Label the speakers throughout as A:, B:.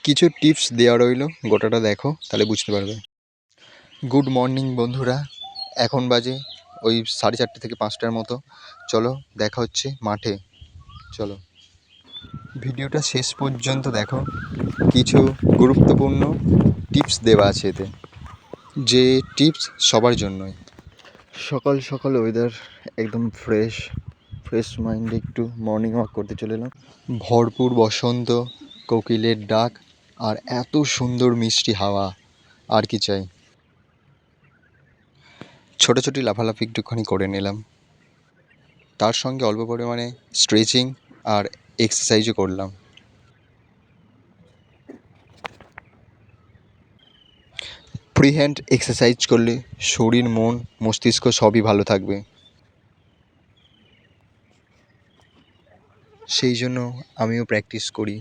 A: কিছু টিপস দেওয়া রইল, গোটাটা দেখো তাহলে বুঝতে পারবে। গুড মর্নিং বন্ধুরা, এখন বাজে ওই 4:30 থেকে 5টার মতো। চলো দেখা হচ্ছে মাঠে। চলো ভিডিওটা শেষ পর্যন্ত দেখো, কিছু গুরুত্বপূর্ণ টিপস দেওয়া আছে এতে, যে টিপস সবার জন্যই। সকাল সকাল ওয়েদার একদম ফ্রেশ মাইন্ডে একটু মর্নিং ওয়াক করতে চলে এলাম। ভরপুর বসন্ত, কোকিলের ডাক আর এত সুন্দর মিষ্টি হাওয়া, আর কি চাই। ছোটাছুটি লাফালাফি একটুখানি করে নিলাম, তার সঙ্গে অল্প পরিমাণে স্ট্রেচিং আর এক্সারসাইজও করলাম। ফ্রি হ্যান্ড এক্সারসাইজ করলে শরীর, মন, মস্তিষ্ক সবই ভালো থাকবে। সেই জন্য আমিও প্র্যাকটিস করি।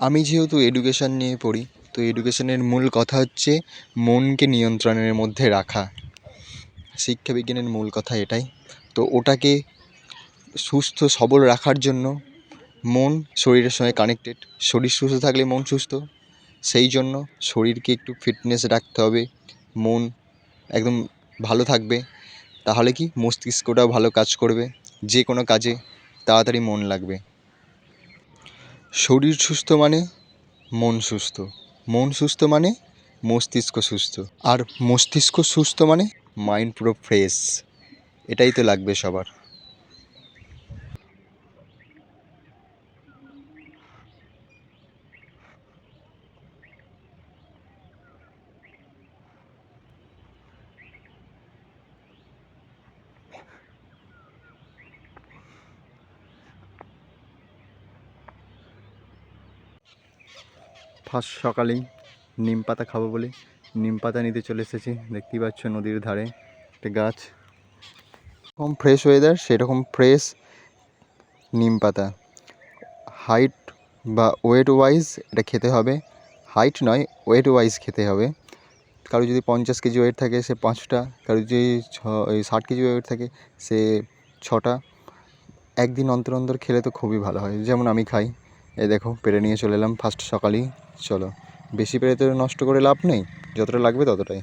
A: আমি যেহেতু এডুকেশন নিয়ে পড়ি, তো এডুকেশনের মূল কথা হচ্ছে মনকে নিয়ন্ত্রণের মধ্যে রাখা। শিক্ষাবিজ্ঞানের মূল কথা এটাই। তো ওটাকে সুস্থ সবল রাখার জন্য মন শরীরের সঙ্গে কানেক্টেড। শরীর সুস্থ থাকলে মন সুস্থ। সেই জন্য শরীরকে একটু ফিটনেস রাখতে হবে, মন একদম ভালো থাকবে। তাহলে কি মস্তিষ্কটাও ভালো কাজ করবে, যে কোনো কাজে তাড়াতাড়ি মন লাগবে। শরীর সুস্থ মানে মন সুস্থ, মন সুস্থ মানে মস্তিষ্ক সুস্থ, আর মস্তিষ্ক সুস্থ মানে মাইন্ড পুরো ফ্রেশ। এটাই তো লাগবে সবার। ফার্স্ট সকালেই নিম পাতা খাবো বলে নিম পাতা নিতে চলে এসেছি। দেখতেই পাচ্ছ নদীর ধারে একটা গাছ, এরকম ফ্রেশ ওয়েদার সেরকম ফ্রেশ নিম পাতা। হাইট বা ওয়েট ওয়াইজ এটা খেতে হবে, হাইট নয় ওয়েট ওয়াইজ খেতে হবে। কারো যদি 50 কেজি ওয়েট থাকে সে 5টা, কারো যদি 60 কেজি ওয়েট থাকে সে 6টা। একদিন অন্তর অন্তর খেলে তো খুবই ভালো হয়, যেমন আমি খাই। এই দেখো পেরে নিয়ে চলে এলাম ফার্স্ট সকালেই। চলো, বেশি পেরে তো নষ্ট করে লাভ নেই, যতটা লাগবে ততটাই।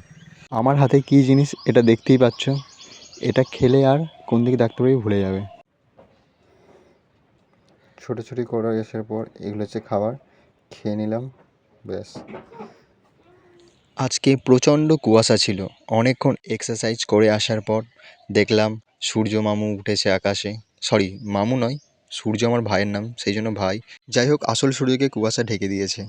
A: আমার হাতে কী জিনিস এটা দেখতেই পাচ্ছ, এটা খেলে আর কোন দিকে ডাক্তারবাবু ভুলে যাবে। ছোটাছুটি করে আসার পর এগুলো হচ্ছে খাবার, খেয়ে নিলাম, ব্যাস। আজকে প্রচণ্ড কুয়াশা ছিল। অনেকক্ষণ এক্সারসাইজ করে আসার পর দেখলাম সূর্য মামু উঠেছে আকাশে। সরি, মামু নয়, সূর্য আমার ভাইয়ের নাম, সেই জন্য ভাই। যাই হোক, আসল সূর্যকে কুয়াশা ঢেকে দিয়েছে।